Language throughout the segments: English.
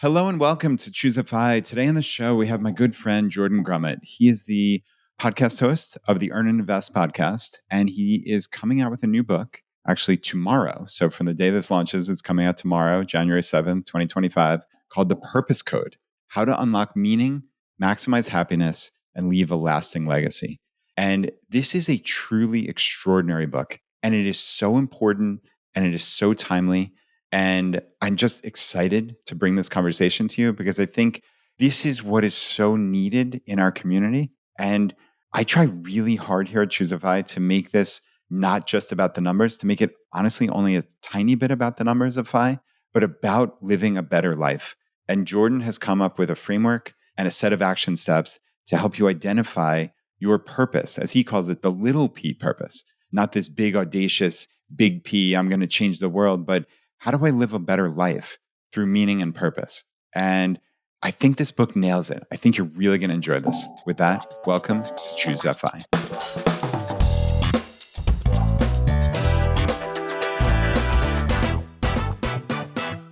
Hello and welcome to ChooseFI. Today on the show, we have my good friend Jordan Grumet. He is the podcast host of the Earn and Invest podcast, and he is coming out with a new book actually tomorrow. So from the day this launches, it's coming out tomorrow, January 7th, 2025, called The Purpose Code: How to Unlock Meaning, Maximize Happiness, and Leave a Lasting Legacy. And this is a truly extraordinary book, and it is so important and it is so timely. And I'm just excited to bring this conversation to you because I think this is what is so needed in our community. And I try really hard here at ChooseFI to make this not just about the numbers, to make it honestly only a tiny bit about the numbers of FI, but about living a better life. And Jordan has come up with a framework and a set of action steps to help you identify your purpose, as he calls it, the little p purpose, not this big, audacious, big P, I'm going to change the world, but how do I live a better life through meaning and purpose? And I think this book nails it. I think you're really going to enjoy this. With that, welcome to ChooseFI.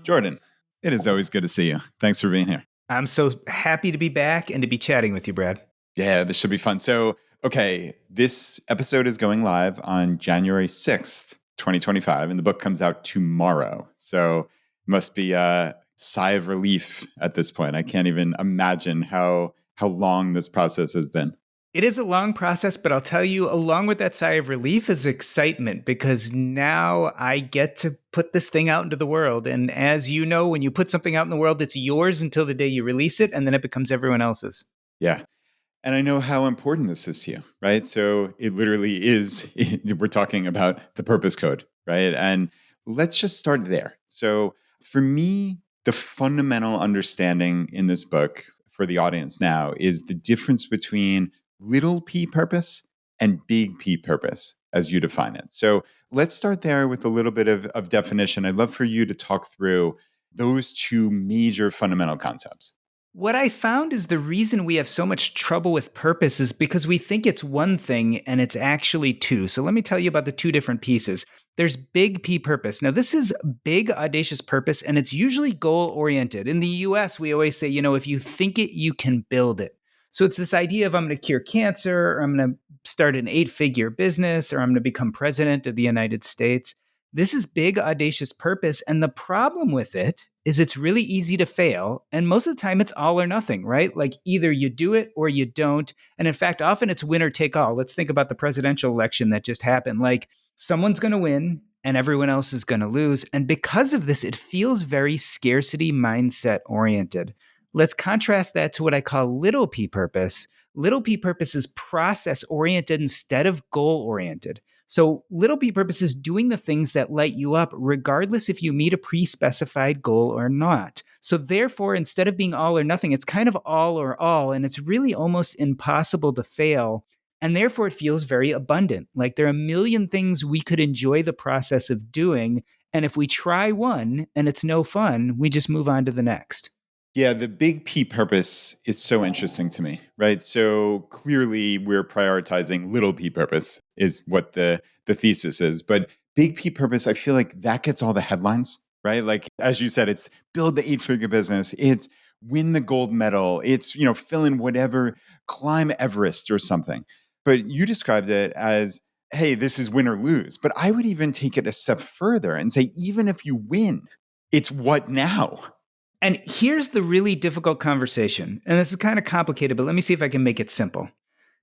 Jordan, it is always good to see you. Thanks for being here. I'm so happy to be back and to be chatting with you, Brad. Yeah, this should be fun. So, okay, this episode is going live on January 6th. 2025, and the book comes out tomorrow. So it must be a sigh of relief at this point. I can't even imagine how long this process has been. It is a long process, but I'll tell you, along with that sigh of relief is excitement, because now I get to put this thing out into the world. And as you know, when you put something out in the world, it's yours until the day you release it, and then it becomes everyone else's. Yeah. And I know how important this is to you, right? So it literally is, we're talking about the purpose code, right? And let's just start there. So for me, the fundamental understanding in this book for the audience now is the difference between little p purpose and big P purpose, as you define it. So let's start there with a little bit of definition. I'd love for you to talk through those two major fundamental concepts. What I found is the reason we have so much trouble with purpose is because we think it's one thing and it's actually two. So let me tell you about the two different pieces. There's big P purpose. Now, this is big, audacious purpose, and it's usually goal oriented. In the US, we always say, if you think it, you can build it. So it's this idea of I'm going to cure cancer, or I'm going to start an 8-figure business, or I'm going to become president of the United States. This is big, audacious purpose. And the problem with it is it's really easy to fail. And most of the time it's all or nothing, right? Like either you do it or you don't. And in fact, often it's winner take all. Let's think about the presidential election that just happened. Like someone's going to win and everyone else is going to lose. And because of this, it feels very scarcity mindset oriented. Let's contrast that to what I call little p purpose. Little p purpose is process oriented instead of goal oriented. So little p purpose is doing the things that light you up, regardless if you meet a pre-specified goal or not. So therefore, instead of being all or nothing, it's kind of all or all, and it's really almost impossible to fail. And therefore, it feels very abundant. Like there are a million things we could enjoy the process of doing. And if we try one and it's no fun, we just move on to the next. Yeah, the big P purpose is so interesting to me, right? So clearly we're prioritizing little p purpose is what the thesis is. But big P purpose, I feel like that gets all the headlines, right? Like, as you said, it's build the 8-figure business. It's win the gold medal. It's, fill in whatever, climb Everest or something. But you described it as, hey, this is win or lose. But I would even take it a step further and say, even if you win, it's what now? And here's the really difficult conversation. And this is kind of complicated, but let me see if I can make it simple.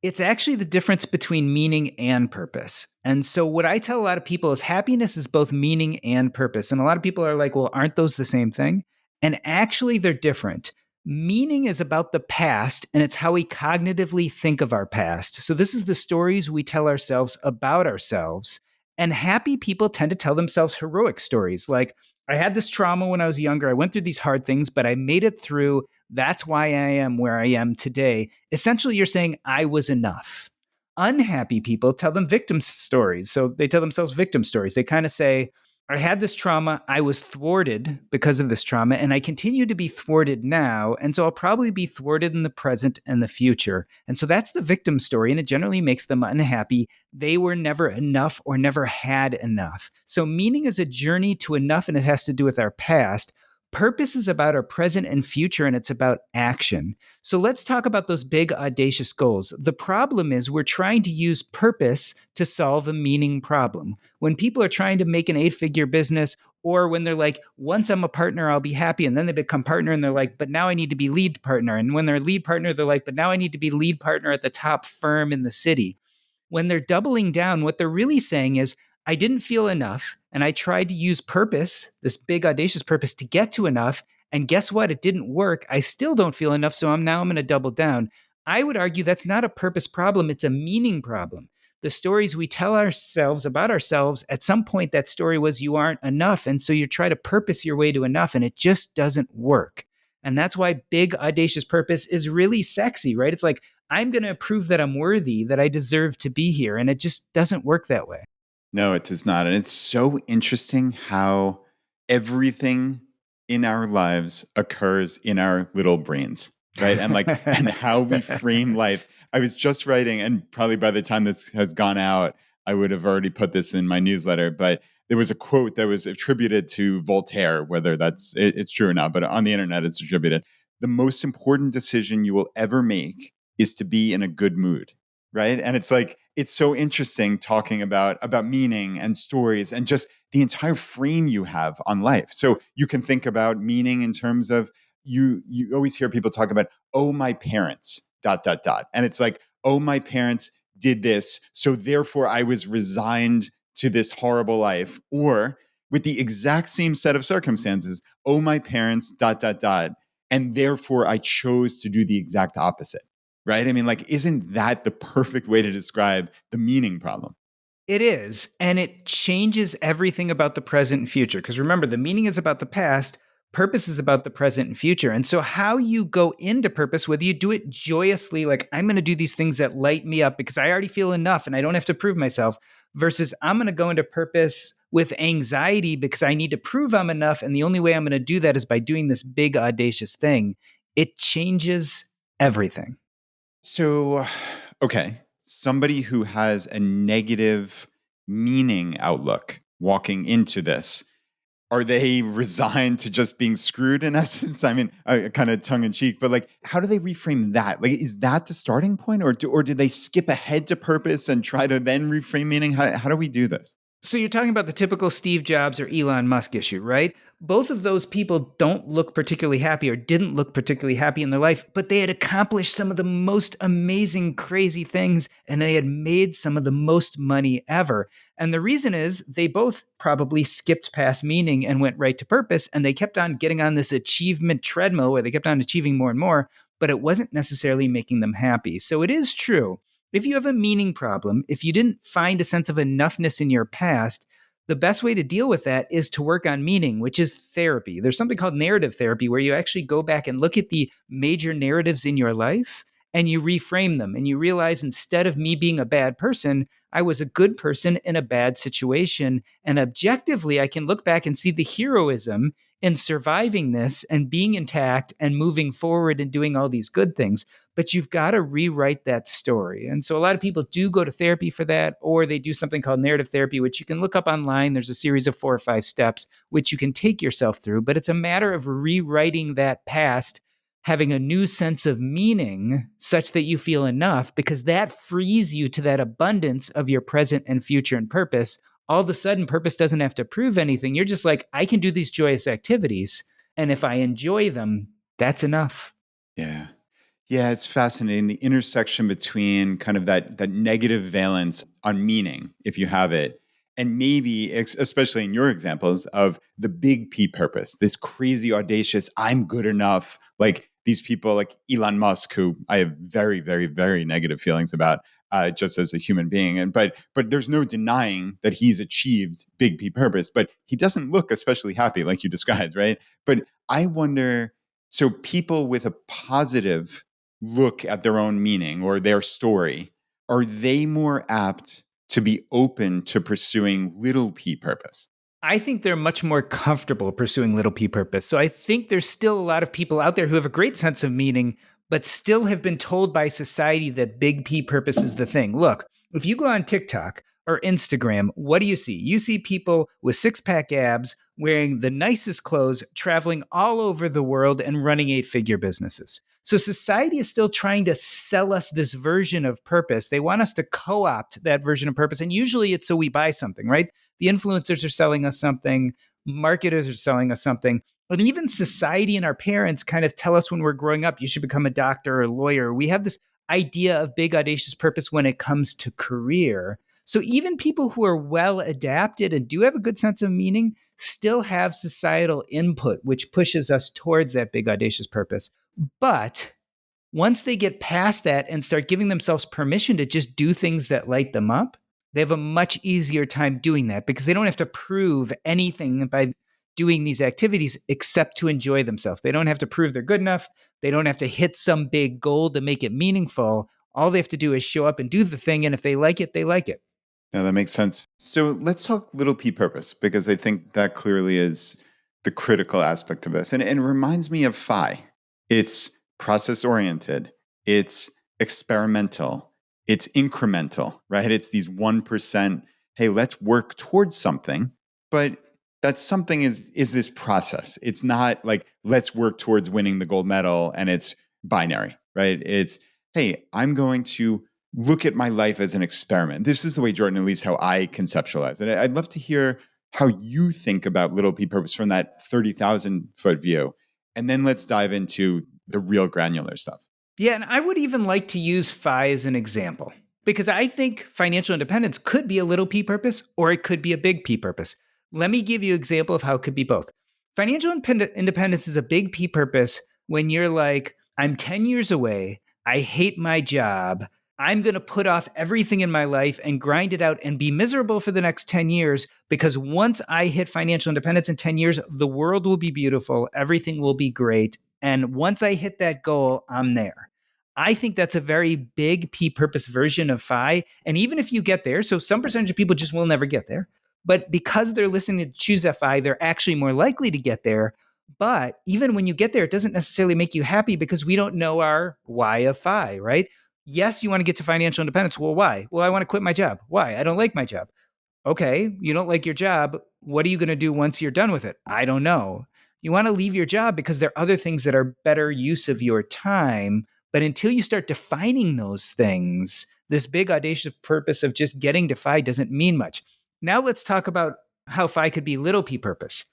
It's actually the difference between meaning and purpose. And so what I tell a lot of people is happiness is both meaning and purpose. And a lot of people are like, well, aren't those the same thing? And actually, they're different. Meaning is about the past, and it's how we cognitively think of our past. So this is the stories we tell ourselves about ourselves. And happy people tend to tell themselves heroic stories like, I had this trauma when I was younger. I went through these hard things, but I made it through. That's why I am where I am today. Essentially, you're saying I was enough. Unhappy people tell them victim stories. So they tell themselves victim stories. They kind of say, I had this trauma. I was thwarted because of this trauma, and I continue to be thwarted now. And so I'll probably be thwarted in the present and the future. And so that's the victim story, and it generally makes them unhappy. They were never enough or never had enough. So meaning is a journey to enough, and it has to do with our past. Purpose is about our present and future, and it's about action. So let's talk about those big, audacious goals. The problem is we're trying to use purpose to solve a meaning problem. When people are trying to make an 8-figure business, or when they're like, once I'm a partner, I'll be happy. And then they become partner and they're like, but now I need to be lead partner. And when they're lead partner, they're like, but now I need to be lead partner at the top firm in the city. When they're doubling down, what they're really saying is, I didn't feel enough, and I tried to use purpose, this big audacious purpose, to get to enough. And guess what? It didn't work. I still don't feel enough, so I'm going to double down. I would argue that's not a purpose problem, it's a meaning problem. The stories we tell ourselves about ourselves, at some point that story was you aren't enough, and so you try to purpose your way to enough, and it just doesn't work. And that's why big audacious purpose is really sexy, right? It's like, I'm going to prove that I'm worthy, that I deserve to be here, and it just doesn't work that way. No, it does not. And it's so interesting how everything in our lives occurs in our little brains, right? And like, and how we frame life. I was just writing, and probably by the time this has gone out, I would have already put this in my newsletter, but there was a quote that was attributed to Voltaire, whether it's true or not, but on the internet it's attributed. The most important decision you will ever make is to be in a good mood, right? And it's like, it's so interesting talking about meaning and stories and just the entire frame you have on life. So you can think about meaning in terms of, you always hear people talk about, oh, my parents dot dot dot, and it's like, oh, my parents did this, so therefore I was resigned to this horrible life. Or with the exact same set of circumstances, oh, my parents dot dot dot, and therefore I chose to do the exact opposite. Right? I mean, like, isn't that the perfect way to describe the meaning problem? It is. And it changes everything about the present and future. Because remember, the meaning is about the past, purpose is about the present and future. And so, how you go into purpose, whether you do it joyously, like, I'm going to do these things that light me up because I already feel enough and I don't have to prove myself, versus I'm going to go into purpose with anxiety because I need to prove I'm enough. And the only way I'm going to do that is by doing this big, audacious thing. It changes everything. So, okay, somebody who has a negative meaning outlook walking into this, are they resigned to just being screwed in essence? I mean, kind of tongue in cheek, but like, how do they reframe that? Like, is that the starting point, or do they skip ahead to purpose and try to then reframe meaning? How do we do this? So you're talking about the typical Steve Jobs or Elon Musk issue, right? Both of those people don't look particularly happy or didn't look particularly happy in their life, but they had accomplished some of the most amazing, crazy things, and they had made some of the most money ever. And the reason is they both probably skipped past meaning and went right to purpose, and they kept on getting on this achievement treadmill where they kept on achieving more and more, but it wasn't necessarily making them happy. So it is true, if you have a meaning problem, if you didn't find a sense of enoughness in your past, the best way to deal with that is to work on meaning, which is therapy. There's something called narrative therapy where you actually go back and look at the major narratives in your life and you reframe them. And you realize, instead of me being a bad person, I was a good person in a bad situation. And objectively, I can look back and see the heroism in surviving this and being intact and moving forward and doing all these good things. But you've got to rewrite that story. And so a lot of people do go to therapy for that, or they do something called narrative therapy, which you can look up online. There's a series of 4 or 5 steps which you can take yourself through, but it's a matter of rewriting that past, having a new sense of meaning such that you feel enough, because that frees you to that abundance of your present and future and purpose. All of a sudden, purpose doesn't have to prove anything. You're just like, I can do these joyous activities, and if I enjoy them, that's enough. Yeah. Yeah, it's fascinating. The intersection between kind of that negative valence on meaning, if you have it, and maybe, especially in your examples of the big P purpose, this crazy, audacious, I'm good enough. Like these people like Elon Musk, who I have very, very, very negative feelings about, just as a human being. And but there's no denying that he's achieved big P purpose, but he doesn't look especially happy, like you described, right? But I wonder, so people with a positive look at their own meaning or their story, are they more apt to be open to pursuing little p purpose? I think they're much more comfortable pursuing little p purpose. So I think there's still a lot of people out there who have a great sense of meaning, but still have been told by society that big P purpose is the thing. Look, if you go on TikTok, or Instagram, what do you see? You see people with six-pack abs wearing the nicest clothes, traveling all over the world and running eight-figure businesses. So society is still trying to sell us this version of purpose. They want us to co-opt that version of purpose. And usually it's so we buy something, right? The influencers are selling us something, marketers are selling us something. But even society and our parents kind of tell us when we're growing up, you should become a doctor or a lawyer. We have this idea of big, audacious purpose when it comes to career. So even people who are well adapted and do have a good sense of meaning still have societal input, which pushes us towards that big, audacious purpose. But once they get past that and start giving themselves permission to just do things that light them up, they have a much easier time doing that because they don't have to prove anything by doing these activities except to enjoy themselves. They don't have to prove they're good enough. They don't have to hit some big goal to make it meaningful. All they have to do is show up and do the thing. And if they like it, they like it. No, that makes sense. So let's talk little p purpose because I think that clearly is the critical aspect of this. And it reminds me of FI. It's process oriented, it's experimental, it's incremental, right? It's these 1%, hey, let's work towards something, but that something is this process. It's not like let's work towards winning the gold medal and it's binary, right? It's hey, I'm going to look at my life as an experiment. This is the way, Jordan, at least how I conceptualize it. I'd love to hear how you think about little p purpose from that 30,000 foot view. And then let's dive into the real granular stuff. Yeah, and I would even like to use FI as an example because I think financial independence could be a little p purpose or it could be a big p purpose. Let me give you an example of how it could be both. Financial independence is a big p purpose when you're like, I'm 10 years away, I hate my job, I'm going to put off everything in my life and grind it out and be miserable for the next 10 years because once I hit financial independence in 10 years, the world will be beautiful, everything will be great. And once I hit that goal, I'm there. I think that's a very big P purpose version of FI. And even if you get there, so some percentage of people just will never get there. But because they're listening to ChooseFI, they're actually more likely to get there. But even when you get there, it doesn't necessarily make you happy because we don't know our why of FI, right? Yes, you want to get to financial independence. Well, why? Well, I want to quit my job. Why? I don't like my job. Okay, you don't like your job. What are you going to do once you're done with it? I don't know. You want to leave your job because there are other things that are better use of your time. But until you start defining those things, this big audacious purpose of just getting to FI doesn't mean much. Now let's talk about how FI could be little p purpose.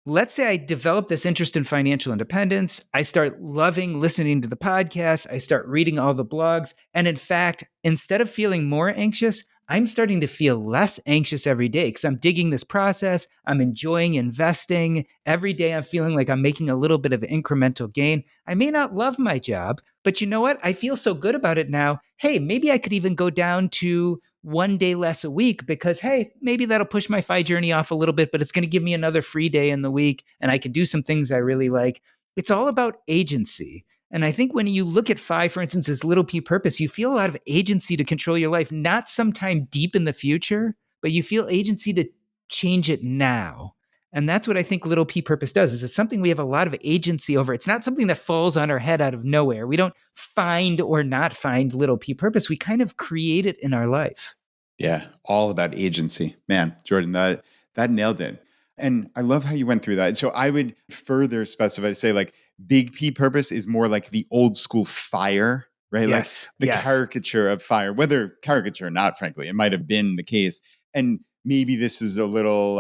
Let's say I develop this interest in financial independence. I start loving listening to the podcast. I start reading all the blogs. And in fact, instead of feeling more anxious, I'm starting to feel less anxious every day because I'm digging this process. I'm enjoying investing. Every day I'm feeling like I'm making a little bit of incremental gain. I may not love my job, but you know what? I feel so good about it now. Hey, maybe I could even go down to 1 day less a week because, hey, maybe that'll push my FI journey off a little bit, but it's going to give me another free day in the week and I can do some things I really like. It's all about agency. And I think when you look at FI, for instance, as little p purpose, you feel a lot of agency to control your life, not sometime deep in the future, but you feel agency to change it now. And that's what I think little p purpose does is it's something we have a lot of agency over. It's not something that falls on our head out of nowhere. We don't find or not find little p purpose. We kind of create it in our life. Yeah, all about agency. Man, Jordan, that nailed it. And I love how you went through that. So I would further specify to say like big P purpose is more like the old school fire, right? Like Yes. the Yes. caricature of fire, whether caricature or not, frankly, it might have been the case. And maybe this is a little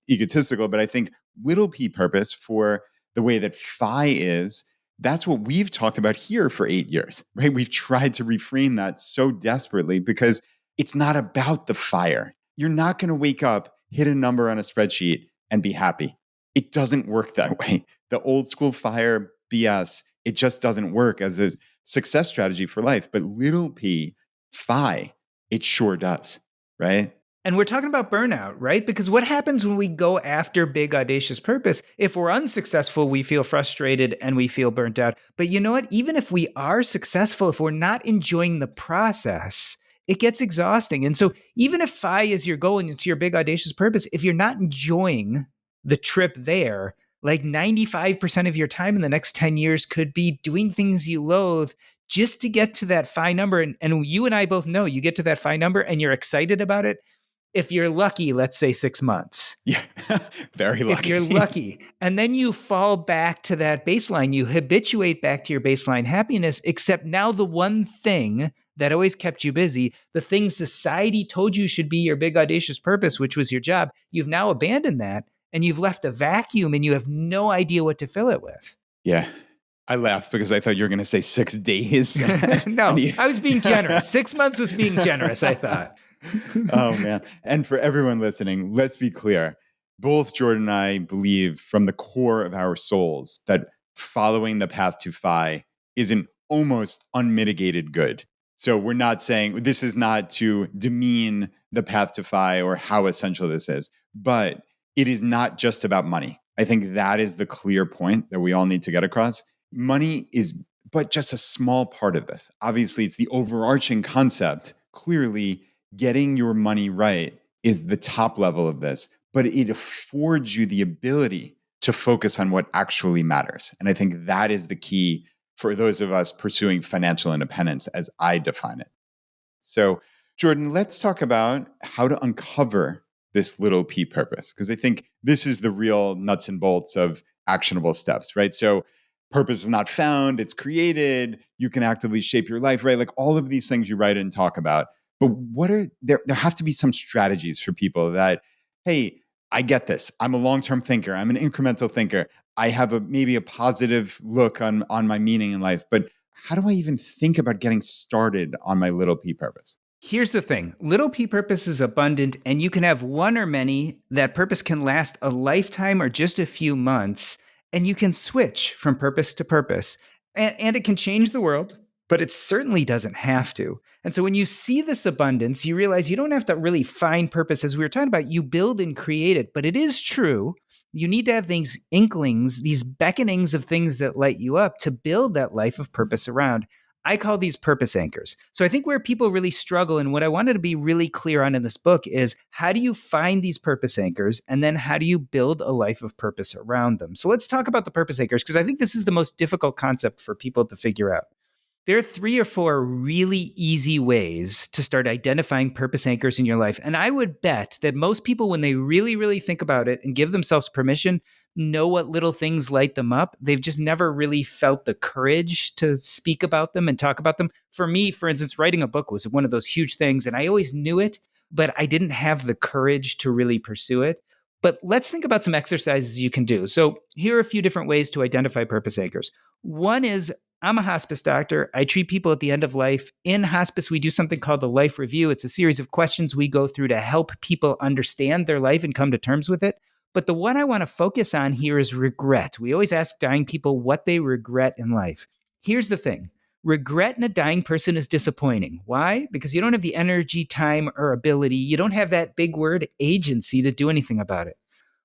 egotistical, but I think little P purpose for the way that Phi is, that's what we've talked about here for 8 years, right? We've tried to reframe that so desperately because it's not about the fire. You're not going to wake up, hit a number on a spreadsheet, and be happy. It doesn't work that way. The old school fire BS, it just doesn't work as a success strategy for life. But little p, phi, it sure does, right? And we're talking about burnout, right? Because what happens when we go after big, audacious purpose? If we're unsuccessful, we feel frustrated and we feel burnt out. But you know what? Even if we are successful, if we're not enjoying the process, it gets exhausting. And so, even if FI is your goal and it's your big, audacious purpose, if you're not enjoying the trip there, like 95% of your time in the next 10 years could be doing things you loathe just to get to that FI number. And you and I both know you get to that FI number and you're excited about it. If you're lucky, let's say 6 months. Yeah, very lucky. If you're lucky. And then you fall back to that baseline, you habituate back to your baseline happiness, except now the one thing that always kept you busy, the thing society told you should be your big audacious purpose, which was your job, you've now abandoned that and you've left a vacuum and you have no idea what to fill it with. Yeah. I laughed because I thought you were going to say 6 days. No, I was being generous. 6 months was being generous, I thought. Oh, man. And for everyone listening, let's be clear. Both Jordan and I believe from the core of our souls that following the path to FI is an almost unmitigated good. So we're not saying this is not to demean the path to FI or how essential this is, but it is not just about money. I think that is the clear point that we all need to get across. Money is but just a small part of this. Obviously, it's the overarching concept. Clearly, getting your money right is the top level of this, but it affords you the ability to focus on what actually matters. And I think that is the key for those of us pursuing financial independence as I define it. So, Jordan, let's talk about how to uncover this little p purpose, because I think this is the real nuts and bolts of actionable steps, right? So, purpose is not found, it's created, you can actively shape your life, right? Like all of these things you write and talk about. But what are there have to be some strategies for people that, hey, I get this. I'm a long-term thinker. I'm an incremental thinker. I have maybe a positive look on my meaning in life, but how do I even think about getting started on my little p purpose? Here's the thing. Little p purpose is abundant, and you can have one or many. That purpose can last a lifetime or just a few months, and you can switch from purpose to purpose. And it can change the world, but it certainly doesn't have to. And so when you see this abundance, you realize you don't have to really find purpose, as we were talking about. You build and create it. But it is true, you need to have these inklings, these beckonings of things that light you up to build that life of purpose around. I call these purpose anchors. So I think where people really struggle, and what I wanted to be really clear on in this book, is how do you find these purpose anchors, and then how do you build a life of purpose around them? So let's talk about the purpose anchors, because I think this is the most difficult concept for people to figure out. There are 3 or 4 really easy ways to start identifying purpose anchors in your life. And I would bet that most people, when they really, really think about it and give themselves permission, know what little things light them up. They've just never really felt the courage to speak about them and talk about them. For me, for instance, writing a book was one of those huge things, and I always knew it, but I didn't have the courage to really pursue it. But let's think about some exercises you can do. So here are a few different ways to identify purpose anchors. One is, I'm a hospice doctor. I treat people at the end of life. In hospice, we do something called the life review. It's a series of questions we go through to help people understand their life and come to terms with it. But the one I want to focus on here is regret. We always ask dying people what they regret in life. Here's the thing. Regret in a dying person is disappointing. Why? Because you don't have the energy, time, or ability. You don't have that big word, agency, to do anything about it.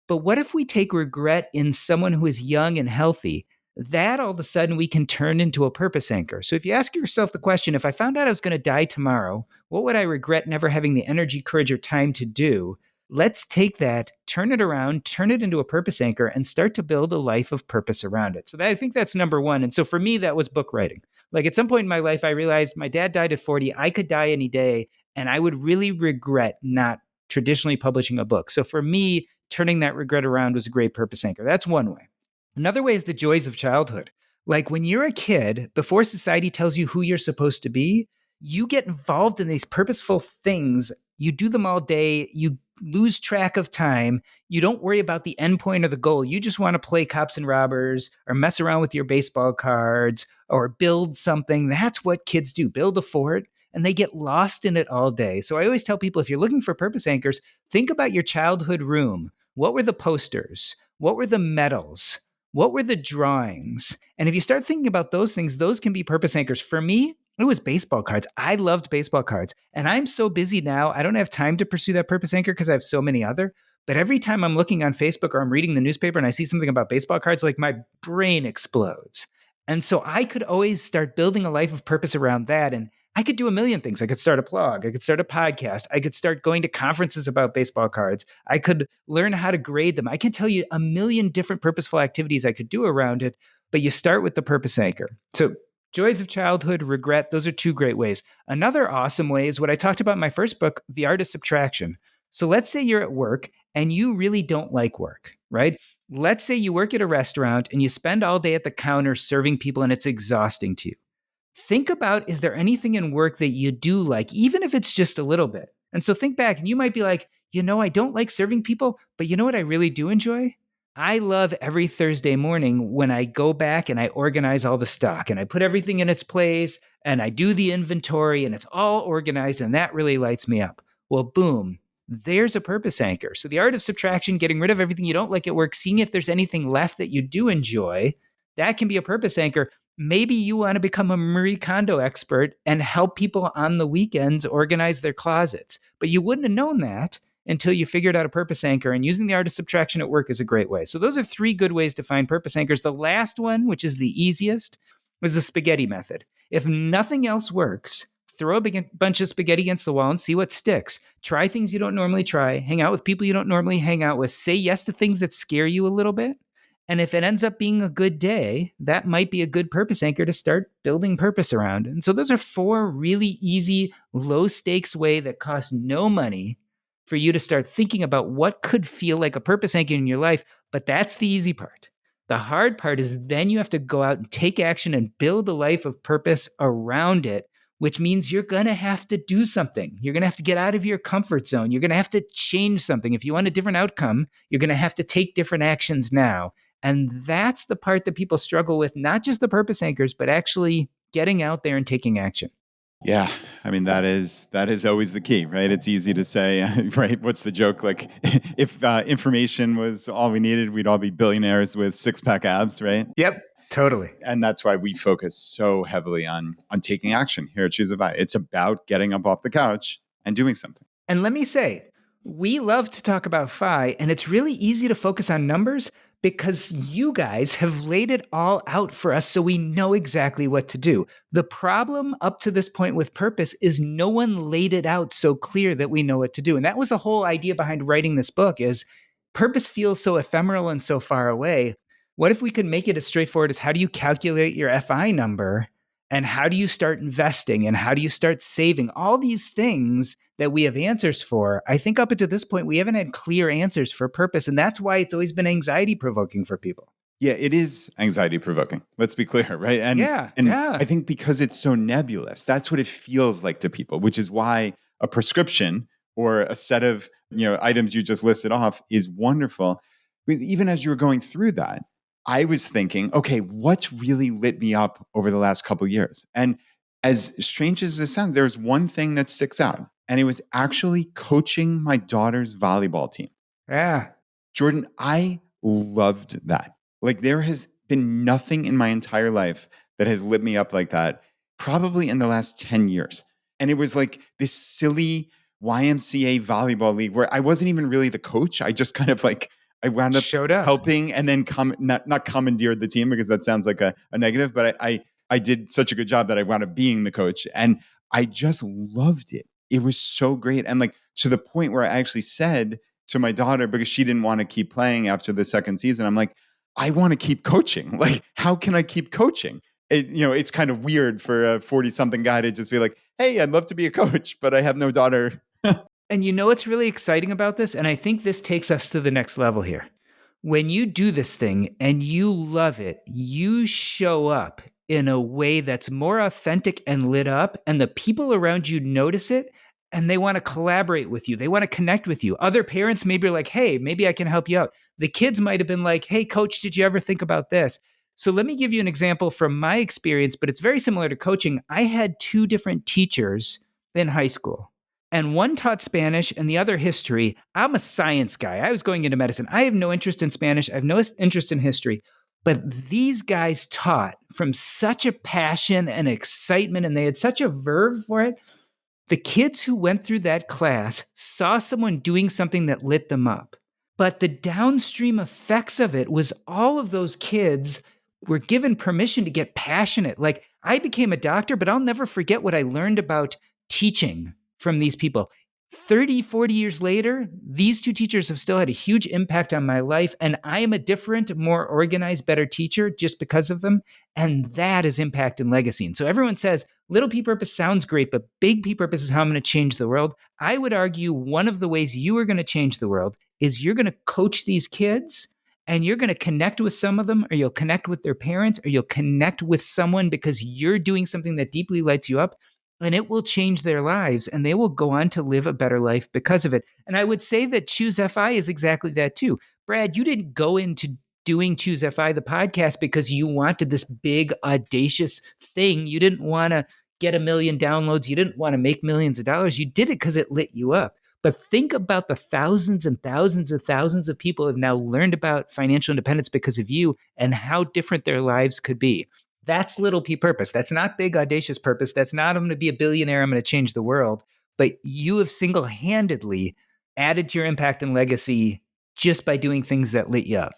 But what if we take regret in someone who is young and healthy? That all of a sudden we can turn into a purpose anchor. So if you ask yourself the question, if I found out I was going to die tomorrow, what would I regret never having the energy, courage, or time to do? Let's take that, turn it around, turn it into a purpose anchor, and start to build a life of purpose around it. So I think that's number one. And so for me, that was book writing. Like at some point in my life, I realized my dad died at 40. I could die any day, and I would really regret not traditionally publishing a book. So for me, turning that regret around was a great purpose anchor. That's one way. Another way is the joys of childhood. Like when you're a kid, before society tells you who you're supposed to be, you get involved in these purposeful things. You do them all day. You lose track of time. You don't worry about the end point or the goal. You just want to play cops and robbers or mess around with your baseball cards or build something. That's what kids do, build a fort. And they get lost in it all day. So I always tell people, if you're looking for purpose anchors, think about your childhood room. What were the posters? What were the medals? What were the drawings? And if you start thinking about those things, those can be purpose anchors. For me, it was baseball cards. I loved baseball cards. And I'm so busy now, I don't have time to pursue that purpose anchor because I have so many other. But every time I'm looking on Facebook or I'm reading the newspaper and I see something about baseball cards, like my brain explodes. And so I could always start building a life of purpose around that. And I could do a million things. I could start a blog. I could start a podcast. I could start going to conferences about baseball cards. I could learn how to grade them. I can tell you a million different purposeful activities I could do around it, but you start with the purpose anchor. So Joys of childhood, regret, those are two great ways. Another awesome way is what I talked about in my first book, The Art of Subtraction. So let's say you're at work and you really don't like work, right? Let's say you work at a restaurant and you spend all day at the counter serving people and it's exhausting to you. Think about, is there anything in work that you do like, even if it's just a little bit? And so think back and you might be like, I don't like serving people, but you know what I really do enjoy? I love every Thursday morning when I go back and I organize all the stock and I put everything in its place and I do the inventory and it's all organized, and that really lights me up. Well, boom, there's a purpose anchor. So the art of subtraction, getting rid of everything you don't like at work, seeing if there's anything left that you do enjoy, that can be a purpose anchor. Maybe you want to become a Marie Kondo expert and help people on the weekends organize their closets, but you wouldn't have known that until you figured out a purpose anchor, and using the art of subtraction at work is a great way. So those are three good ways to find purpose anchors. The last one, which is the easiest, is the spaghetti method. If nothing else works, throw a bunch of spaghetti against the wall and see what sticks. Try things you don't normally try, hang out with people you don't normally hang out with, say yes to things that scare you a little bit. And if it ends up being a good day, that might be a good purpose anchor to start building purpose around. And so those are four really easy, low stakes way that cost no money for you to start thinking about what could feel like a purpose anchor in your life. But that's the easy part. The hard part is then you have to go out and take action and build a life of purpose around it, which means you're going to have to do something. You're going to have to get out of your comfort zone. You're going to have to change something. If you want a different outcome, you're going to have to take different actions now. And that's the part that people struggle with, not just the purpose anchors, but actually getting out there and taking action. Yeah, I mean that is always the key, right? It's easy to say, right? What's the joke? Like, if information was all we needed, we'd all be billionaires with six-pack abs, right? Yep, totally. And that's why we focus so heavily on taking action here at ChooseFI. It's about getting up off the couch and doing something. And let me say, we love to talk about FI, and it's really easy to focus on numbers because you guys have laid it all out for us so we know exactly what to do. The problem up to this point with purpose is no one laid it out so clear that we know what to do. And that was the whole idea behind writing this book, is purpose feels so ephemeral and so far away. What if we could make it as straightforward as, how do you calculate your FI number? And how do you start investing? And how do you start saving? All these things that we have answers for. I think up until this point, we haven't had clear answers for purpose. And that's why it's always been anxiety provoking for people. Yeah, it is anxiety provoking. Let's be clear, right? And I think because it's so nebulous, that's what it feels like to people, which is why a prescription or a set of items you just listed off is wonderful. But even as you were going through that, I was thinking, okay, what's really lit me up over the last couple of years? And as strange as this sounds, there's one thing that sticks out, and it was actually coaching my daughter's volleyball team. Yeah. Jordan, I loved that. Like, there has been nothing in my entire life that has lit me up like that, probably in the last 10 years. And it was like this silly YMCA volleyball league where I wasn't even really the coach. I just kind of like, I wound up showed up helping, and then not commandeered the team, because that sounds like a negative, but I did such a good job that I wound up being the coach. And I just loved it. It was so great. And like, to the point where I actually said to my daughter, because she didn't want to keep playing after the second season, I'm like, I want to keep coaching. Like, how can I keep coaching? It's kind of weird for a 40-something guy to just be like, hey, I'd love to be a coach, but I have no daughter. And you know what's really exciting about this? And I think this takes us to the next level here. When you do this thing and you love it, you show up in a way that's more authentic and lit up, and the people around you notice it, and they want to collaborate with you. They want to connect with you. Other parents maybe are like, hey, maybe I can help you out. The kids might have been like, hey, coach, did you ever think about this? So let me give you an example from my experience, but it's very similar to coaching. I had two different teachers in high school, and one taught Spanish and the other history. I'm a science guy. I was going into medicine. I have no interest in Spanish. I have no interest in history. But these guys taught from such a passion and excitement, and they had such a verve for it. The kids who went through that class saw someone doing something that lit them up. But the downstream effects of it was all of those kids were given permission to get passionate. Like, I became a doctor, but I'll never forget what I learned about teaching from these people. 30, 40 years later, these two teachers have still had a huge impact on my life. And I am a different, more organized, better teacher just because of them. And that is impact and legacy. And so everyone says little p purpose sounds great, but big p purpose is how I'm going to change the world. I would argue one of the ways you are going to change the world is you're going to coach these kids and you're going to connect with some of them, or you'll connect with their parents, or you'll connect with someone because you're doing something that deeply lights you up, and it will change their lives and they will go on to live a better life because of it. And I would say that ChooseFI is exactly that too. Brad, you didn't go into doing ChooseFI, the podcast, because you wanted this big, audacious thing. You didn't want to get 1 million downloads. You didn't want to make millions of dollars. You did it because it lit you up. But think about the thousands and thousands of thousands of people who have now learned about financial independence because of you and how different their lives could be. That's little p purpose. That's not big, audacious purpose. That's not I'm going to be a billionaire, I'm going to change the world. But you have single handedly added to your impact and legacy just by doing things that lit you up.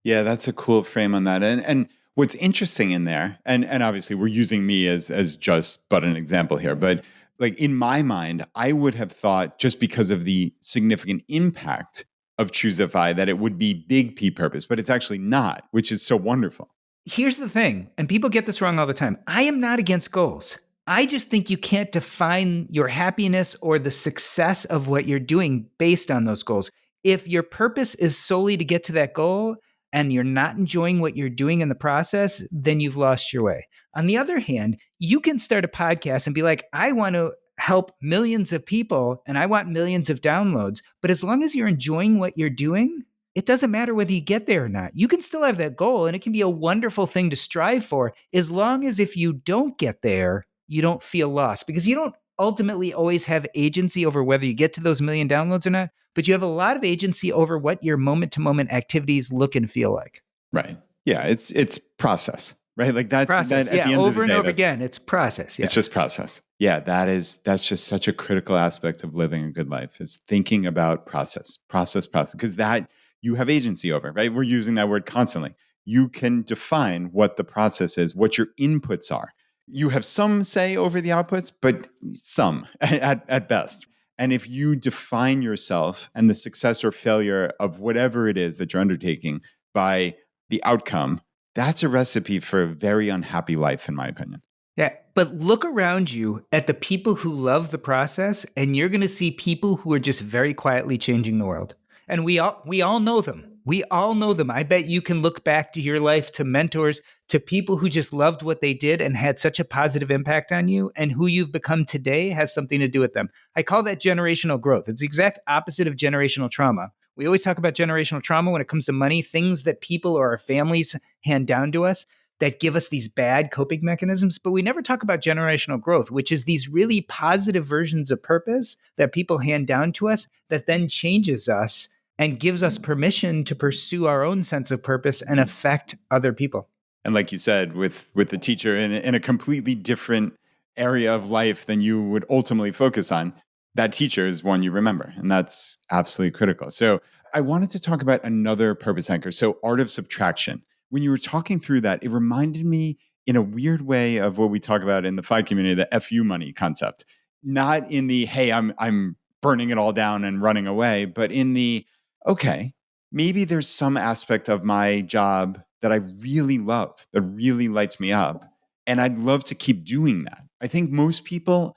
Yeah, that's a cool frame on that. And what's interesting in there, and obviously we're using me as just but an example here, but like in my mind, I would have thought just because of the significant impact of ChooseFI that it would be big P purpose, but it's actually not, which is so wonderful. Here's the thing, and people get this wrong all the time. I am not against goals. I just think you can't define your happiness or the success of what you're doing based on those goals. If your purpose is solely to get to that goal and you're not enjoying what you're doing in the process, then you've lost your way. On the other hand, you can start a podcast and be like, I want to help millions of people and I want millions of downloads. But as long as you're enjoying what you're doing, it doesn't matter whether you get there or not. You can still have that goal and it can be a wonderful thing to strive for, as long as if you don't get there, you don't feel lost, because you don't ultimately always have agency over whether you get to those 1 million downloads or not, but you have a lot of agency over what your moment to moment activities look and feel like. Right. Yeah, it's process, right? Like that's Process. that at Yeah. the end of Over the and day, over that's again. It's process. it's Yes. just process. Yeah, that's just such a critical aspect of living a good life is thinking about process, because that you have agency over, right? We're using that word constantly. You can define what the process is, what your inputs are. You have some say over the outputs, but some at best. And if you define yourself and the success or failure of whatever it is that you're undertaking by the outcome, that's a recipe for a very unhappy life, in my opinion. Yeah, but look around you at the people who love the process, and you're going to see people who are just very quietly changing the world. And we all know them. We all know them. I bet you can look back to your life, to mentors, to people who just loved what they did and had such a positive impact on you, and who you've become today has something to do with them. I call that generational growth. It's the exact opposite of generational trauma. We always talk about generational trauma when it comes to money, things that people or our families hand down to us that give us these bad coping mechanisms, but we never talk about generational growth, which is these really positive versions of purpose that people hand down to us that then changes us and gives us permission to pursue our own sense of purpose and affect other people. And like you said, with the teacher in a completely different area of life than you would ultimately focus on, that teacher is one you remember, and that's absolutely critical. So I wanted to talk about another purpose anchor. So art of subtraction. When you were talking through that, it reminded me in a weird way of what we talk about in the FI community, the FU money concept. Not in the hey, I'm burning it all down and running away, but in the okay, maybe there's some aspect of my job that I really love, that really lights me up. And I'd love to keep doing that. I think most people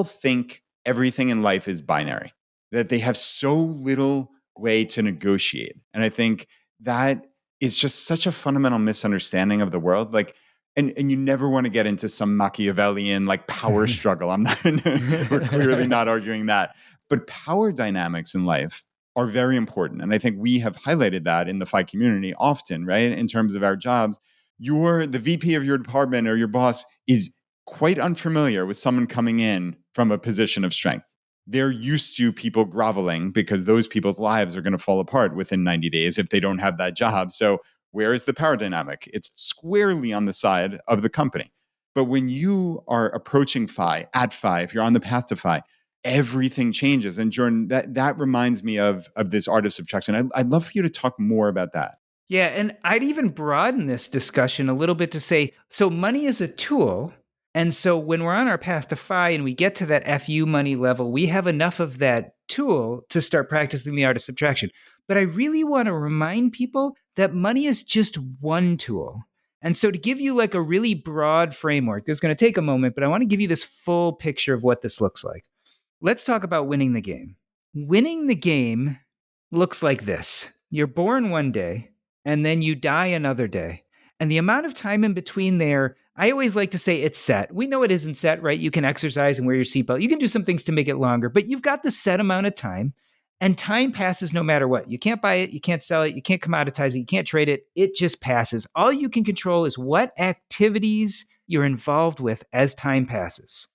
think everything in life is binary, that they have so little way to negotiate. And I think that is just such a fundamental misunderstanding of the world. Like, and you never want to get into some Machiavellian like power struggle. I'm not, we're clearly not arguing that. But power dynamics in life are very important. And I think we have highlighted that in the FI community often, right? In terms of our jobs, the VP of your department or your boss is quite unfamiliar with someone coming in from a position of strength. They're used to people groveling because those people's lives are going to fall apart within 90 days if they don't have that job. So where is the power dynamic? It's squarely on the side of the company. But when you are approaching FI, at FI, if you're on the path to FI, everything changes. And Jordan, that reminds me of this art of subtraction. I'd love for you to talk more about that. Yeah, and I'd even broaden this discussion a little bit to say, so money is a tool, And so when we're on our path to FI and we get to that FU money level, we have enough of that tool to start practicing the art of subtraction. But I really want to remind people that money is just one tool. And so to give you like a really broad framework, this is going to take a moment, but I want to give you this full picture of what this looks like. Let's talk about winning the game. Winning the game looks like this. You're born one day and then you die another day. And the amount of time in between there, I always like to say it's set. We know it isn't set, right? You can exercise and wear your seatbelt. You can do some things to make it longer, but you've got the set amount of time, and time passes no matter what. You can't buy it, you can't sell it, you can't commoditize it, you can't trade it. It just passes. All you can control is what activities you're involved with as time passes.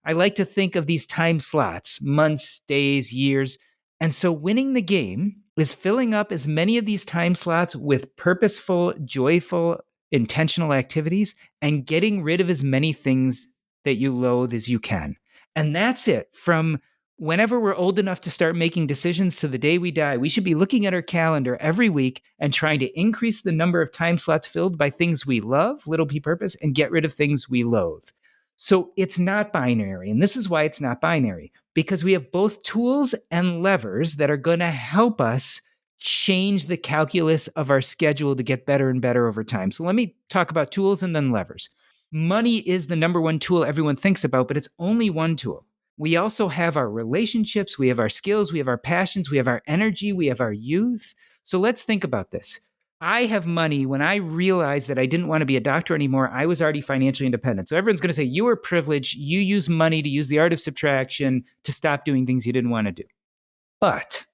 I like to think of these time slots, months, days, years. And so winning the game is filling up as many of these time slots with purposeful, joyful, intentional activities and getting rid of as many things that you loathe as you can. And that's it. From whenever we're old enough to start making decisions to the day we die, we should be looking at our calendar every week and trying to increase the number of time slots filled by things we love, little p purpose, and get rid of things we loathe. So it's not binary. And this is why it's not binary, because we have both tools and levers that are going to help us change the calculus of our schedule to get better and better over time. So let me talk about tools and then levers. Money is the number one tool everyone thinks about, but it's only one tool. We also have our relationships, we have our skills, we have our passions, we have our energy, we have our youth. So let's think about this. I have money. When I realized that I didn't want to be a doctor anymore, I was already financially independent. So everyone's going to say, you are privileged. You use money to use the art of subtraction to stop doing things you didn't want to do. But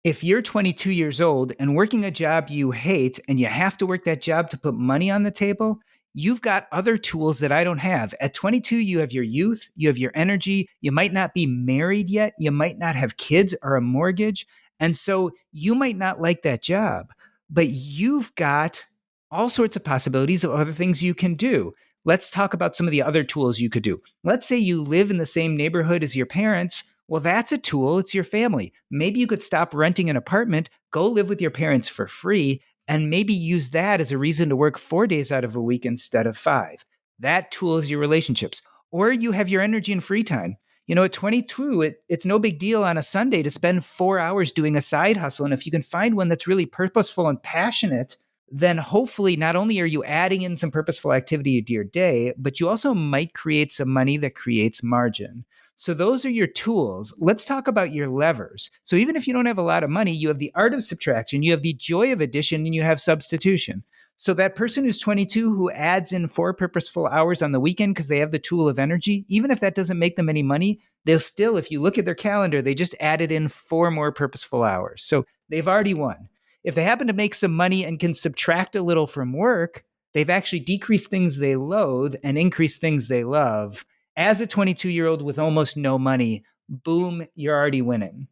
if you're 22 years old and working a job you hate and you have to work that job to put money on the table, you've got other tools that I don't have. At 22, you have your youth, you have your energy. You might not be married yet. You might not have kids or a mortgage. And so you might not like that job, but you've got all sorts of possibilities of other things you can do. Let's talk about some of the other tools you could do. Let's say you live in the same neighborhood as your parents. Well, that's a tool. It's your family. Maybe you could stop renting an apartment, go live with your parents for free, and maybe use that as a reason to work 4 days out of a week instead of 5. That tool is your relationships. Or you have your energy and free time. You know, at 22, it's no big deal on a Sunday to spend 4 hours doing a side hustle. And if you can find one that's really purposeful and passionate, then hopefully not only are you adding in some purposeful activity to your day, but you also might create some money that creates margin. So those are your tools. Let's talk about your levers. So even if you don't have a lot of money, you have the art of subtraction, you have the joy of addition, and you have substitution. So that person who's 22 who adds in 4 purposeful hours on the weekend because they have the tool of energy, even if that doesn't make them any money, they'll still, if you look at their calendar, they just added in 4 more purposeful hours. So they've already won. If they happen to make some money and can subtract a little from work, they've actually decreased things they loathe and increased things they love. As a 22-year-old with almost no money, boom, you're already winning.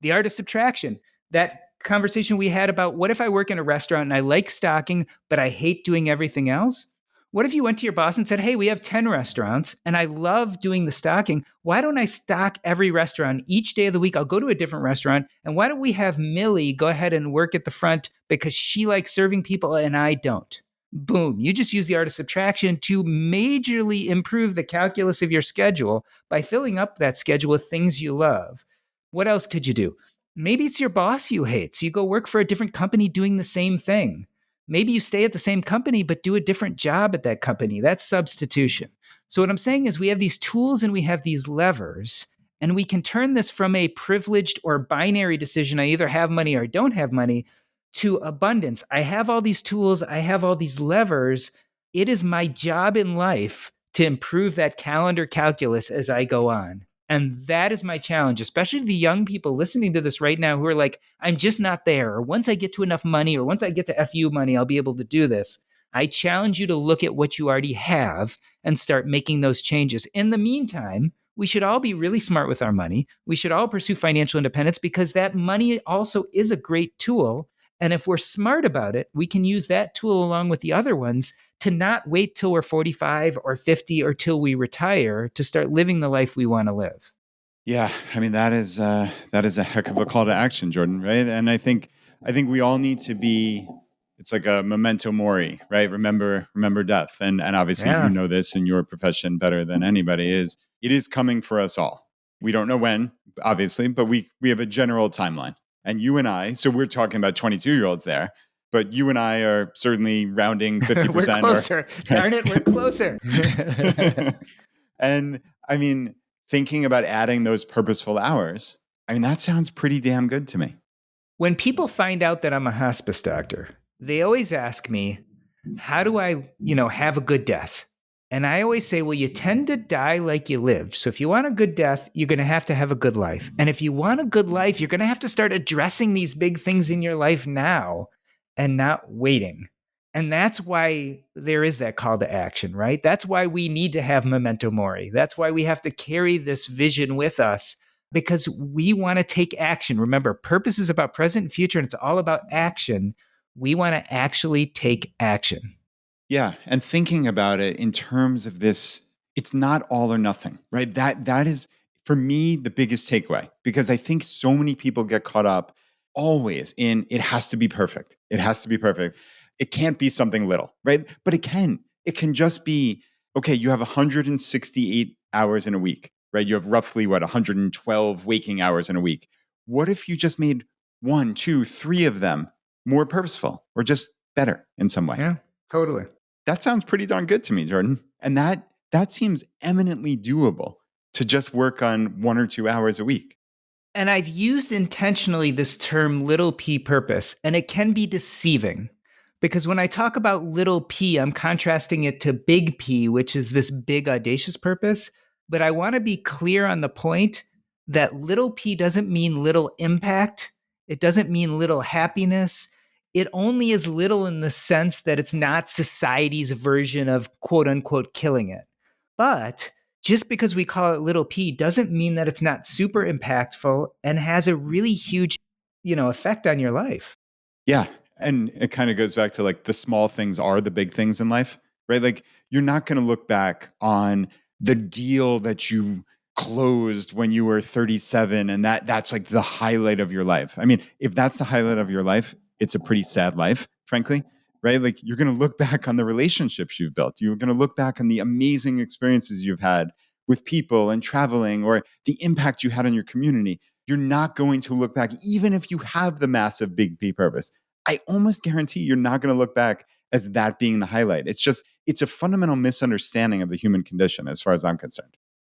The art of subtraction, that conversation we had about what if I work in a restaurant and I like stocking, but I hate doing everything else? What if you went to your boss and said, hey, we have 10 resturants and I love doing the stocking. Why don't I stock every restaurant each day of the week? I'll go to a different restaurant. And why don't we have Millie go ahead and work at the front because she likes serving people and I don't? Boom. You just use the art of subtraction to majorly improve the calculus of your schedule by filling up that schedule with things you love. What else could you do? Maybe it's your boss you hate. So you go work for a different company doing the same thing. Maybe you stay at the same company, but do a different job at that company. That's substitution. So, what I'm saying is, we have these tools and we have these levers, and we can turn this from a privileged or binary decision, I either have money or I don't have money, to abundance. I have all these tools, I have all these levers. It is my job in life to improve that calendar calculus as I go on. And that is my challenge, especially to the young people listening to this right now who are like, I'm just not there. Or once I get to enough money, or once I get to FU money, I'll be able to do this. I challenge you to look at what you already have and start making those changes. In the meantime, we should all be really smart with our money. We should all pursue financial independence because that money also is a great tool. And if we're smart about it, we can use that tool along with the other ones to not wait till we're 45 or 50 or till we retire to start living the life we want to live. Yeah, I mean that is a heck of a call to action, Jordan, right? And I think we all need to be It's like a memento mori, right? Remember death. And obviously you Yeah. know this in your profession better than anybody is it is coming for us all. We don't know when, obviously, but we have a general timeline. And you and I, so we're talking about 22-year-olds there, but you and I are certainly rounding We're 50% or closer. right. Darn it, we're closer. And I mean, thinking about adding those purposeful hours, I mean, that sounds pretty damn good to me. When people find out that I'm a hospice doctor, they always ask me, how do I, have a good death? And I always say, well, you tend to die like you live. So if you want a good death, you're going to have a good life. And if you want a good life, you're going to have to start addressing these big things in your life now and not waiting. And that's why there is that call to action, right? That's why we need to have memento mori. That's why we have to carry this vision with us because we want to take action. Remember, purpose is about present and future, and it's all about action. We want to actually take action. Yeah, and thinking about it in terms of this, it's not all or nothing, right? That is for me the biggest takeaway because I think so many people get caught up always in it has to be perfect. It has to be perfect. It can't be something little, right? But it can. It can just be okay, you have 168 hours in a week, right? You have roughly what 112 waking hours in a week. What if you just made one, two, three of them more purposeful or just better in some way? Yeah, totally. That sounds pretty darn good to me, Jordan. And that seems eminently doable to just work on 1 or 2 hours a week. And I've used intentionally this term little p purpose, and it can be deceiving because when I talk about little p, I'm contrasting it to big P, which is this big audacious purpose. But I want to be clear on the point that little p doesn't mean little impact, it doesn't mean little happiness. It only is little in the sense that it's not society's version of quote unquote killing it. But just because we call it little p doesn't mean that it's not super impactful and has a really huge, effect on your life. Yeah. And it kind of goes back to like the small things are the big things in life, right? Like you're not going to look back on the deal that you closed when you were 37 and that's like the highlight of your life. I mean, if that's the highlight of your life, it's a pretty sad life, frankly, right? Like you're going to look back on the relationships you've built. You're going to look back on the amazing experiences you've had with people and traveling or the impact you had on your community. You're not going to look back, even if you have the massive big P purpose. I almost guarantee you're not going to look back as that being the highlight. It's a fundamental misunderstanding of the human condition, as far as I'm concerned.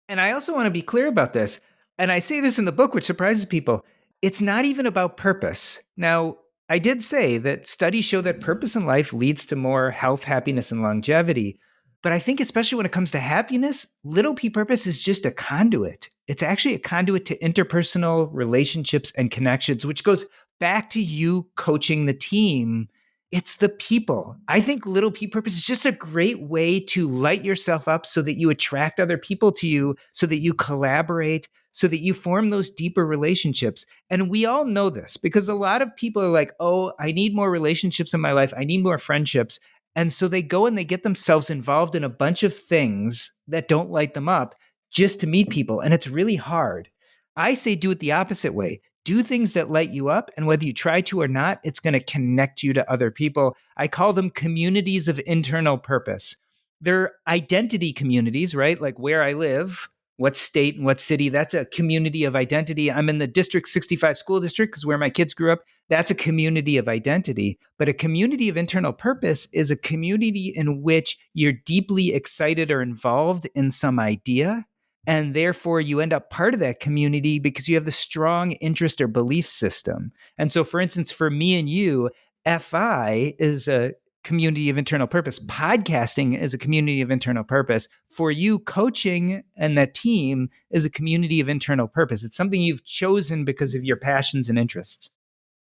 And I also want to be clear about this. And I say this in the book, which surprises people. It's not even about purpose. Now, I did say that studies show that purpose in life leads to more health, happiness, and longevity. But I think, especially when it comes to happiness, little p purpose is just a conduit. It's actually a conduit to interpersonal relationships and connections, which goes back to you coaching the team. It's the people. I think little p purpose is just a great way to light yourself up so that you attract other people to you, so that you collaborate, so that you form those deeper relationships. And we all know this because a lot of people are like, oh, I need more relationships in my life. I need more friendships. And so they go and they get themselves involved in a bunch of things that don't light them up just to meet people. And it's really hard. I say do it the opposite way. Do things that light you up. And whether you try to or not, it's going to connect you to other people. I call them communities of internal purpose. They're identity communities, right? Like where I live, what state and what city, that's a community of identity. I'm in the District 65 school district because where my kids grew up, that's a community of identity. But a community of internal purpose is a community in which you're deeply excited or involved in some idea. And therefore, you end up part of that community because you have the strong interest or belief system. And so, for instance, for me and you, FI is a community of internal purpose. Podcasting is a community of internal purpose. For you, coaching and that team is a community of internal purpose. It's something you've chosen because of your passions and interests.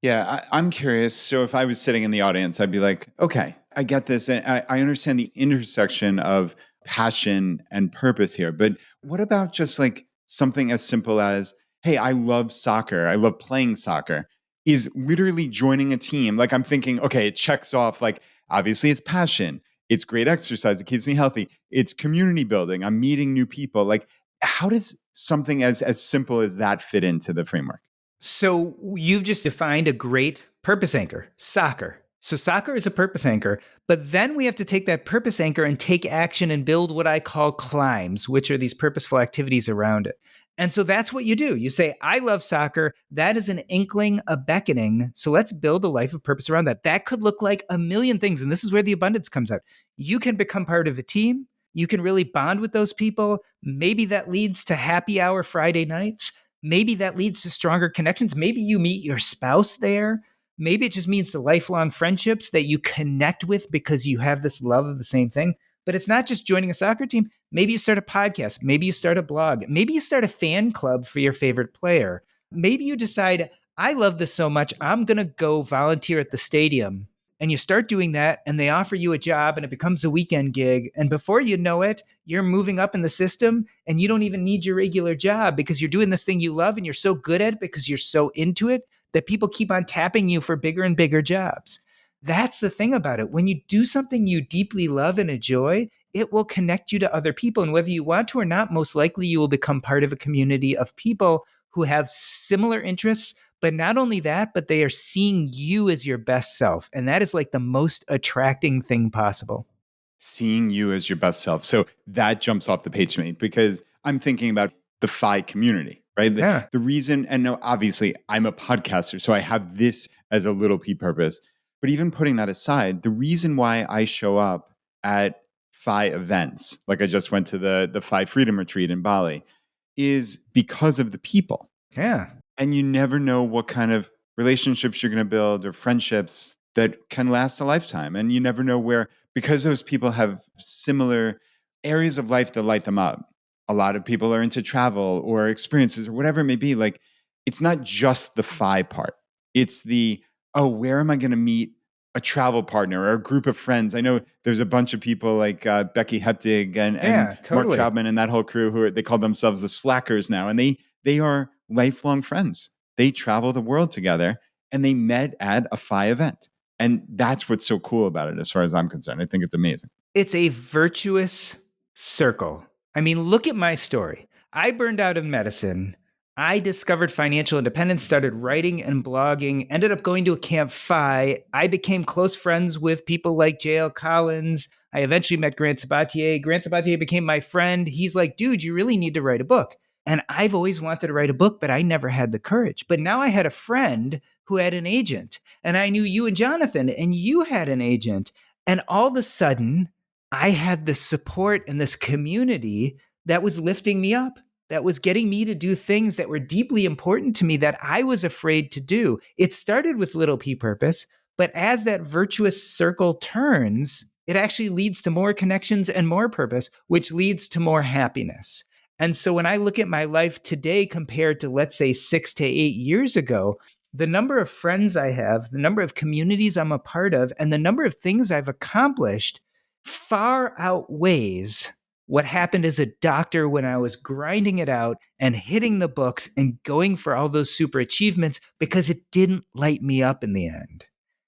Yeah, I'm curious. So if I was sitting in the audience, I'd be like, okay, I get this. And I understand the intersection of passion and purpose here. But what about just like something as simple as, hey, I love soccer. I love playing soccer. Is literally joining a team. Like I'm thinking, okay, it checks off like, obviously it's passion. It's great exercise. It keeps me healthy. It's community building. I'm meeting new people. Like, how does something as simple as that fit into the framework? So you've just defined a great purpose anchor, soccer. So soccer is a purpose anchor, but then we have to take that purpose anchor and take action and build what I call climbs, which are these purposeful activities around it. And so that's what you do. You say, I love soccer. That is an inkling, a beckoning. So let's build a life of purpose around that. That could look like a million things. And this is where the abundance comes out. You can become part of a team. You can really bond with those people. Maybe that leads to happy hour Friday nights. Maybe that leads to stronger connections. Maybe you meet your spouse there. Maybe it just means the lifelong friendships that you connect with because you have this love of the same thing. But it's not just joining a soccer team. Maybe you start a podcast. Maybe you start a blog. Maybe you start a fan club for your favorite player. Maybe you decide, I love this so much, I'm going to go volunteer at the stadium. And you start doing that, and they offer you a job, and it becomes a weekend gig. And before you know it, you're moving up in the system, and you don't even need your regular job because you're doing this thing you love, and you're so good at it because you're so into it that people keep on tapping you for bigger and bigger jobs. That's the thing about it. When you do something you deeply love and enjoy, it will connect you to other people. And whether you want to or not, most likely you will become part of a community of people who have similar interests. But not only that, but they are seeing you as your best self. And that is like the most attracting thing possible. Seeing you as your best self. So that jumps off the page to me because I'm thinking about the FI community, right? Yeah. The reason, and no, obviously I'm a podcaster, so I have this as a little p purpose. But even putting that aside, the reason why I show up at FI events, like I just went to the FI Freedom Retreat in Bali, is because of the people. Yeah. And you never know what kind of relationships you're going to build or friendships that can last a lifetime. And you never know where, because those people have similar areas of life that light them up. A lot of people are into travel or experiences or whatever it may be. Like, it's not just the FI part, it's the, oh, where am I going to meet a travel partner or a group of friends? I know there's a bunch of people like Becky Heptig and Yeah, Mark totally. Troutman and that whole crew who they call themselves the Slackers now. And they are lifelong friends. They travel the world together and they met at a FI event. And that's what's so cool about it, as far as I'm concerned. I think it's amazing. It's a virtuous circle. I mean, look at my story. I burned out of medicine. I discovered financial independence, started writing and blogging, ended up going to a Camp FI. I became close friends with people like J.L. Collins. I eventually met Grant Sabatier. Grant Sabatier became my friend. He's like, dude, you really need to write a book. And I've always wanted to write a book, but I never had the courage. But now I had a friend who had an agent, and I knew you and Jonathan, and you had an agent. And all of a sudden, I had this support and this community that was lifting me up, that was getting me to do things that were deeply important to me that I was afraid to do. It started with little p purpose, but as that virtuous circle turns, it actually leads to more connections and more purpose, which leads to more happiness. And so when I look at my life today compared to, let's say, 6 to 8 years ago, the number of friends I have, the number of communities I'm a part of, and the number of things I've accomplished far outweighs what happened as a doctor when I was grinding it out and hitting the books and going for all those super achievements because it didn't light me up in the end.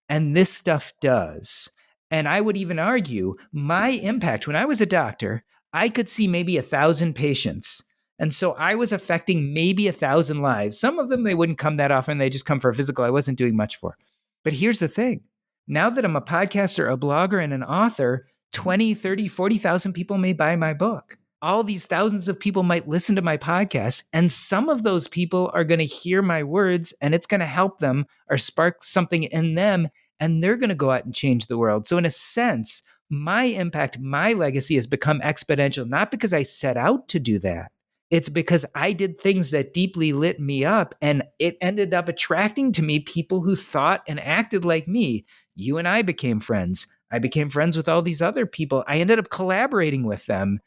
And this stuff does. And I would even argue my impact when I was a doctor, I could see maybe 1,000 patients. And so I was affecting maybe 1,000 lives. Some of them, they wouldn't come that often. They just come for a physical I wasn't doing much for. But here's the thing. Now that I'm a podcaster, a blogger, and an author, 20, 30, 40,000 people may buy my book. All these thousands of people might listen to my podcast, and some of those people are going to hear my words and it's going to help them or spark something in them, and they're going to go out and change the world. So, in a sense, my impact, my legacy has become exponential, not because I set out to do that. It's because I did things that deeply lit me up, and it ended up attracting to me people who thought and acted like me. You and I became friends. I became friends with all these other people. I ended up collaborating with them.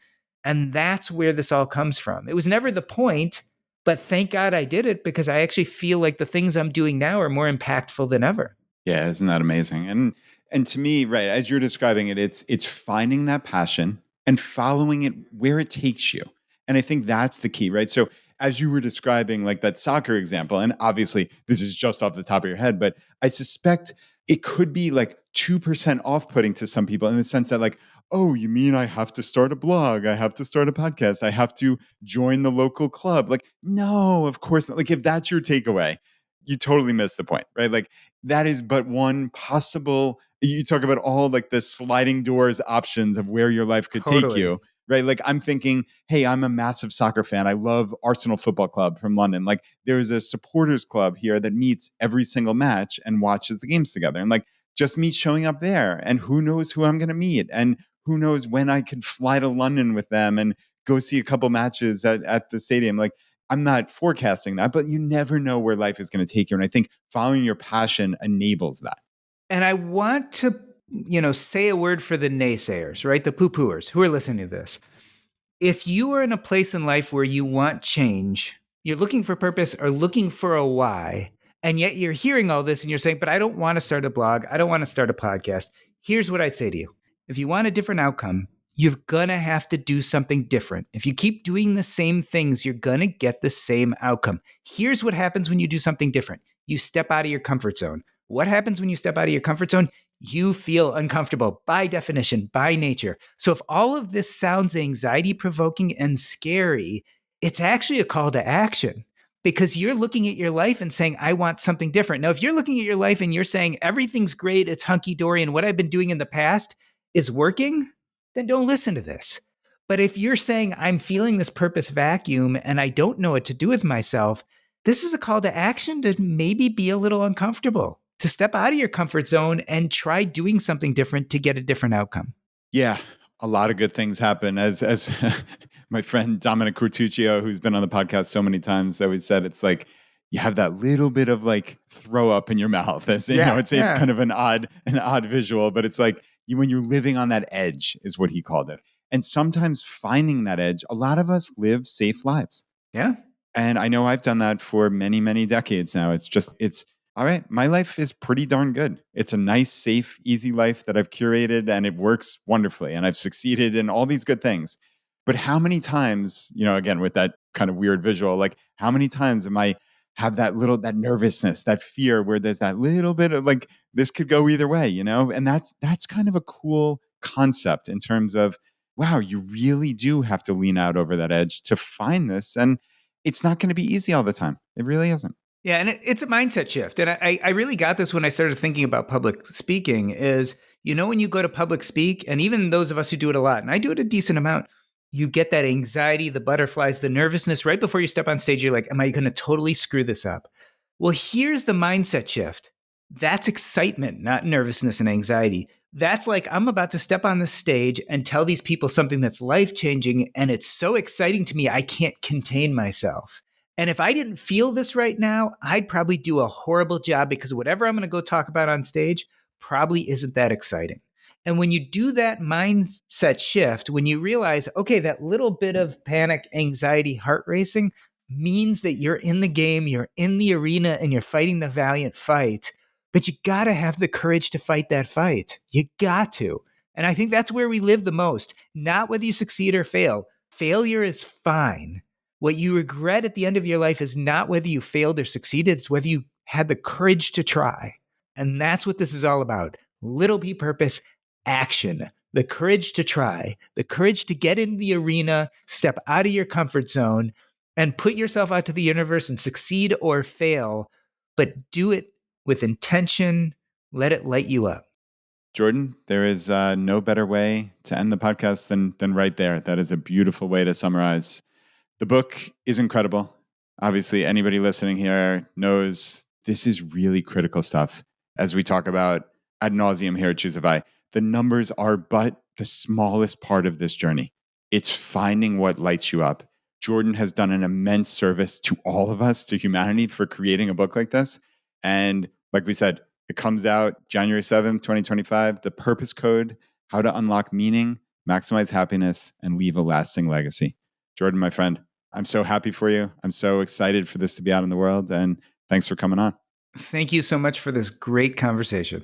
And that's where this all comes from. It was never the point, but thank God I did it because I actually feel like the things I'm doing now are more impactful than ever. Yeah, isn't that amazing? And to me, right, as you're describing it, it's finding that passion and following it where it takes you. And I think that's the key, right? So as you were describing like that soccer example, and obviously this is just off the top of your head, but I suspect it could be like 2% off-putting to some people in the sense that like, oh, you mean I have to start a blog, I have to start a podcast, I have to join the local club. Like, no, of course not. Like if that's your takeaway, you totally missed the point, right? Like that is but one possible. You talk about all like the sliding doors options of where your life could take Totally. you, right? Like I'm thinking, hey, I'm a massive soccer fan. I love Arsenal Football Club from London. Like there's a supporters club here that meets every single match and watches the games together. And like just me showing up there, and who knows who I'm going to meet, and who knows when I could fly to London with them and go see a couple matches at the stadium. Like I'm not forecasting that, but you never know where life is going to take you. And I think following your passion enables that. And I want to, say a word for the naysayers, right? The poo-pooers who are listening to this. If you are in a place in life where you want change, you're looking for purpose or looking for a why, and yet you're hearing all this and you're saying, but I don't want to start a blog. I don't want to start a podcast. Here's what I'd say to you. If you want a different outcome, you're going to have to do something different. If you keep doing the same things, you're going to get the same outcome. Here's what happens when you do something different. You step out of your comfort zone. What happens when you step out of your comfort zone? You feel uncomfortable by definition, by nature. So if all of this sounds anxiety provoking and scary, it's actually a call to action because you're looking at your life and saying, I want something different. Now, if you're looking at your life and you're saying everything's great, it's hunky dory, and what I've been doing in the past is working, then don't listen to this. But if you're saying, I'm feeling this purpose vacuum and I don't know what to do with myself, this is a call to action to maybe be a little uncomfortable, to step out of your comfort zone and try doing something different to get a different outcome. Yeah, a lot of good things happen. As my friend Dominic Cortuccio, who's been on the podcast so many times, always said, it's like you have that little bit of like throw up in your mouth. As you know, it's kind of an odd visual, but it's like when you're living on that edge is what he called it. And sometimes finding that edge, a lot of us live safe lives. Yeah. And I know I've done that for many, many decades now. It's all right. My life is pretty darn good. It's a nice, safe, easy life that I've curated and it works wonderfully. And I've succeeded in all these good things. But how many times, again, with that kind of weird visual, like how many times am I have that nervousness, that fear where there's that little bit of like, this could go either way, And that's kind of a cool concept in terms of, wow, you really do have to lean out over that edge to find this. And it's not going to be easy all the time. It really isn't. Yeah, and it's a mindset shift. And I really got this when I started thinking about public speaking is, when you go to public speak, and even those of us who do it a lot, and I do it a decent amount, you get that anxiety, the butterflies, the nervousness right before you step on stage. You're like, am I going to totally screw this up? Well, here's the mindset shift. That's excitement, not nervousness and anxiety. That's like, I'm about to step on the stage and tell these people something that's life-changing, and it's so exciting to me, I can't contain myself. And if I didn't feel this right now, I'd probably do a horrible job because whatever I'm going to go talk about on stage probably isn't that exciting. And when you do that mindset shift, when you realize, okay, that little bit of panic, anxiety, heart racing means that you're in the game, you're in the arena, and you're fighting the valiant fight. But you got to have the courage to fight that fight. You got to. And I think that's where we live the most, not whether you succeed or fail. Failure is fine. What you regret at the end of your life is not whether you failed or succeeded, it's whether you had the courage to try. And that's what this is all about. Little p purpose, action, the courage to try, the courage to get in the arena, step out of your comfort zone, and put yourself out to the universe and succeed or fail, but do it with intention. Let it light you up. Jordan, there is no better way to end the podcast than right there. That is a beautiful way to summarize. The book is incredible. Obviously, anybody listening here knows this is really critical stuff. As we talk about ad nauseum here at ChooseFI, the numbers are but the smallest part of this journey. It's finding what lights you up. Jordan has done an immense service to all of us, to humanity, for creating a book like this. And like we said, it comes out January 7th, 2025. The Purpose Code: How to Unlock Meaning, Maximize Happiness, and Leave a Lasting Legacy. Jordan, my friend, I'm so happy for you. I'm so excited for this to be out in the world. And thanks for coming on. Thank you so much for this great conversation.